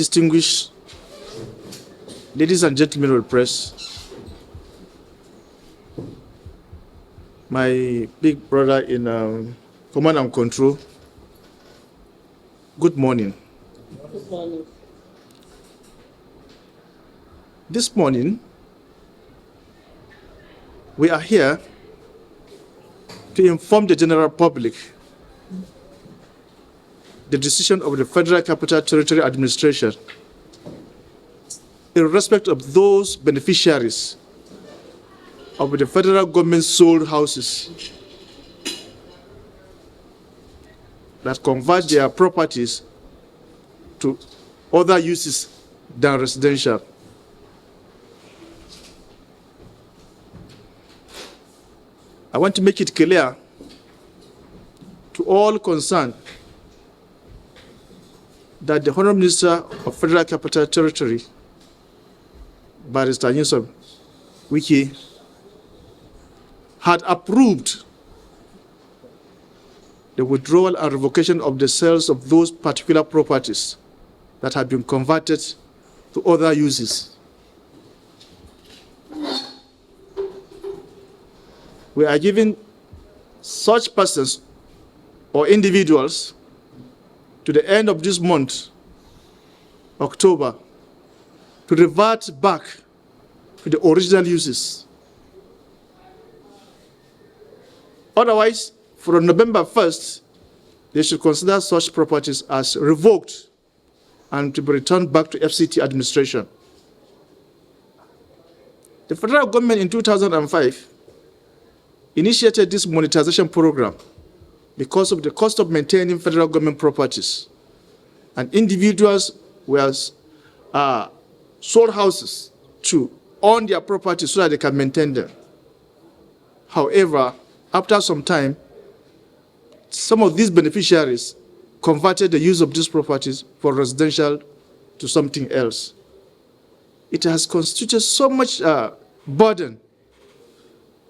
distinguished ladies and gentlemen of the press, my big brother in command and control, good morning. Good morning. This morning, we are here to inform the general public the decision of the Federal Capital Territory Administration in respect of those beneficiaries of the federal government sold houses that convert their properties to other uses than residential. I want to make it clear to all concerned that the Honorable Minister of Federal Capital Territory, Barrister Wike, had approved the withdrawal and revocation of the sales of those particular properties that had been converted to other uses. We are giving such persons or individuals to the end of this month, October, to revert back to the original uses. Otherwise, from November 1st, they should consider such properties as revoked and to be returned back to FCT administration. The federal government in 2005 initiated this monetization program because of the cost of maintaining federal government properties. And individuals were sold houses to own their properties so that they can maintain them. However, after some time, some of these beneficiaries converted the use of these properties for residential to something else. It has constituted so much burden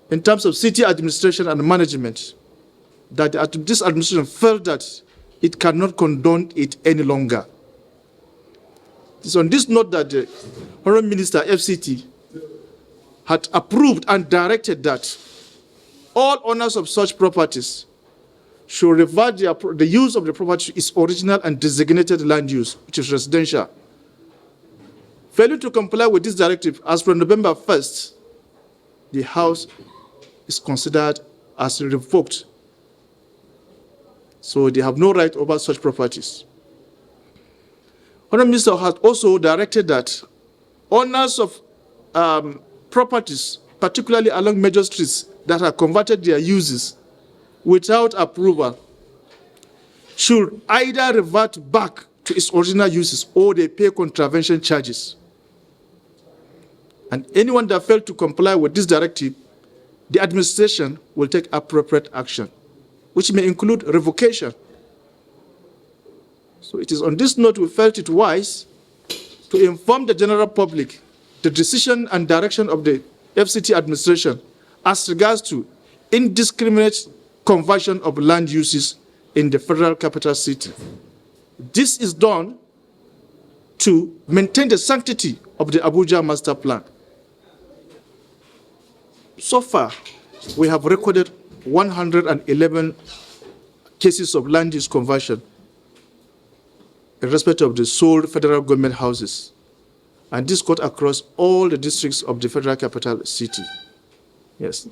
in terms of city administration and management that this administration felt that it cannot condone it any longer. It's on this note that the Honorable Minister, FCT, had approved and directed that all owners of such properties should revert the use of the property to its original and designated land use, which is residential. Failing to comply with this directive, as from November 1st, the house is considered as revoked. So they have no right over such properties. Honorable Minister has also directed that owners of properties, particularly along major streets that have converted their uses without approval, should either revert back to its original uses or they pay contravention charges. And anyone that failed to comply with this directive, the administration will take appropriate action, which may include revocation. So it is on this note we felt it wise to inform the general public the decision and direction of the FCT administration as regards to indiscriminate conversion of land uses in the federal capital city. This is done to maintain the sanctity of the Abuja master plan. So far, we have recorded 111 cases of land use conversion in respect of the sold federal government houses. And this cut across all the districts of the federal capital city. Yes.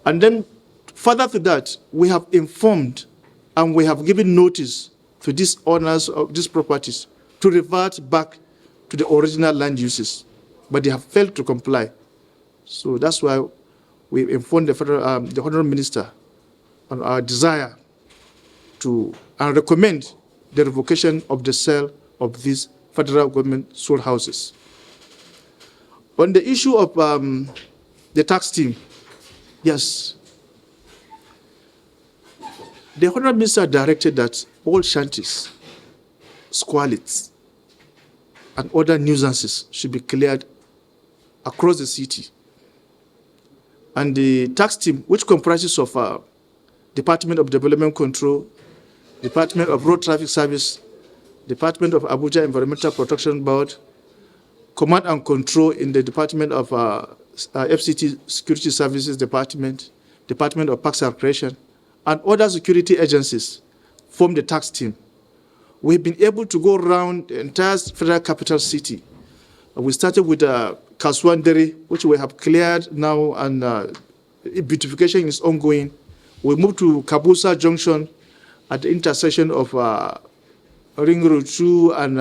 And then further to that, we have informed and we have given notice to these owners of these properties to revert back to the original land uses, but they have failed to comply. So that's why we informed the Honorable Minister on our desire to recommend the revocation of the sale of these federal government sold houses. On the issue of the tax team, yes, the Honorable Minister directed that all shanties, squalets, and other nuisances should be cleared across the city. And the tax team, which comprises of Department of Development Control, Department of Road Traffic Service, Department of Abuja Environmental Protection Board, Command and Control in the Department of FCT Security Services Department, Department of Parks and Recreation, and other security agencies form the task team. We've been able to go around the entire federal capital city. We started with Kaswandere, which we have cleared now, and beautification is ongoing. We moved to Kabusa Junction at the intersection of Ring Road 2 and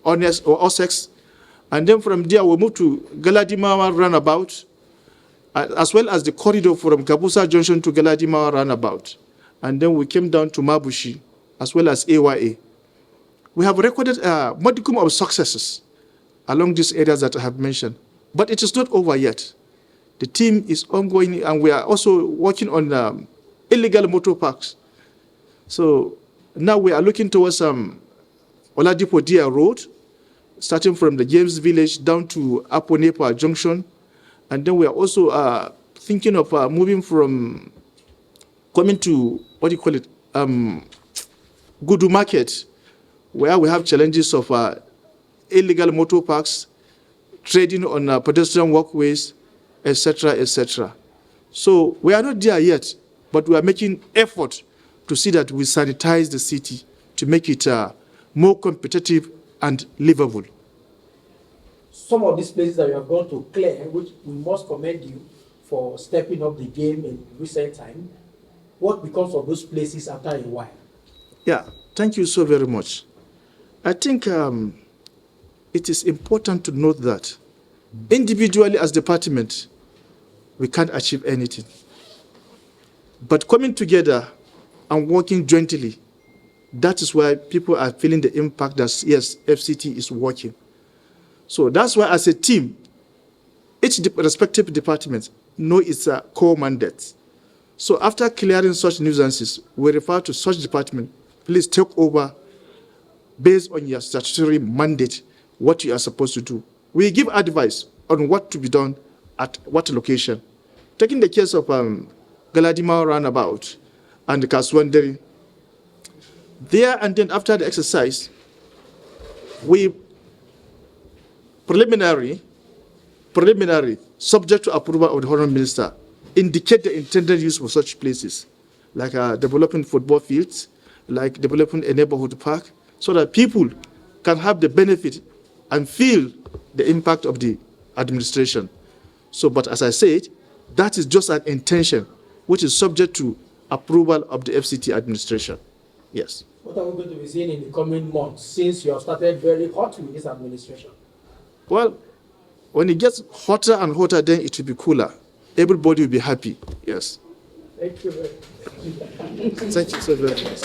Ossex. And then from there, we moved to Galadimawa Roundabout, as well as the corridor from Kabusa Junction to Galadimawa Roundabout. And then we came down to Mabushi, as well as AYA. We have recorded a modicum of successes along these areas that I have mentioned, but it is not over yet. The team is ongoing, and we are also working on illegal motor parks. So now we are looking towards Oladipo Dia Road, starting from the James Village down to Aponepa Junction. And then we are also thinking of moving from coming to, Gudu Market, where we have challenges of illegal motor parks, trading on pedestrian walkways, etc., etc. So we are not there yet, but we are making effort to see that we sanitize the city to make it more competitive and livable. Some of these places that you have gone to clear, which we must commend you for stepping up the game in recent time, what becomes of those places after a while? Yeah, thank you so very much. I think it is important to note that individually as department, we can't achieve anything. But coming together and working jointly, that is why people are feeling the impact that, yes, FCT is working. So that's why as a team, each respective department know its core mandate. So after clearing such nuisances, we refer to such department, please take over based on your statutory mandate, what you are supposed to do. We give advice on what to be done at what location. Taking the case of Galadima Roundabout and the Kaswandere, there and then after the exercise, we preliminary, subject to approval of the Honourable Minister, indicate the intended use for such places, like developing football fields, like developing a neighborhood park, so that people can have the benefit and feel the impact of the administration. So, but as I said, that is just an intention, which is subject to approval of the FCT administration. Yes. What are we going to be seeing in the coming months, since you have started very hot with this administration? Well, when it gets hotter and hotter, then it will be cooler. Everybody will be happy. Yes. Thank you very much. Thank you so very much.